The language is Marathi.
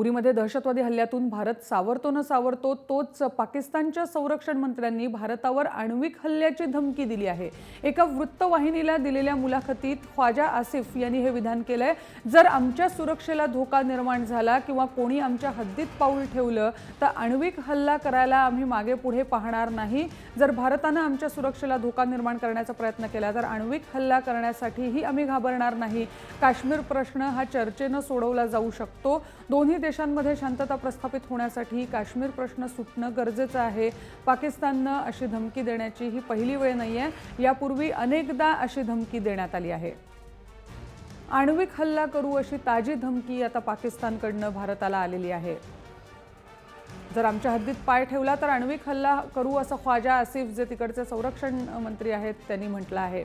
उरीमध्ये दहशतवादी हल्ल्यातून भारत सावरतो न सावरतो तोच पाकिस्तानच्या संरक्षण मंत्र्यांनी भारतावर आण्विक हल्ल्याची धमकी दिली आहे। एका वृत्तवाहिनीला दिलेल्या मुलाखतीत ख्वाजा आसिफ यांनी हे विधान केलंय। जर आमच्या सुरक्षेला धोका निर्माण झाला किंवा कोणी आमच्या हद्दीत पाऊल ठेवलं तर आण्विक हल्ला करायला आम्ही मागे पुढे पाहणार नाही। जर भारताने आमच्या सुरक्षेला धोका निर्माण करण्याचा प्रयत्न केला तर आण्विक हल्ला करण्यासाठीही आम्ही घाबरणार नाही। काश्मीर प्रश्न हा चर्चेने सोडवला जाऊ शकतो। दोन्ही देशांमध्ये शांतता प्रस्थापित होण्यासाठी काश्मीर प्रश्न सुटणं गरजेचं आहे। पाकिस्तानने अशी धमकी देण्याची ही पहिली वेळ नाहीये, यापूर्वी अनेकदा अशी धमकी देण्यात आली आहे। आण्विक हल्ला करू अशी ताजी धमकी आता पाकिस्तानकडून भारताला आलेली आहे। जर आमच्या हद्दीत पाय ठेवला तर आण्विक हल्ला करू असं ख्वाजा आसिफ जे तिकडचे संरक्षण मंत्री आहेत त्यांनी म्हटलं आहे।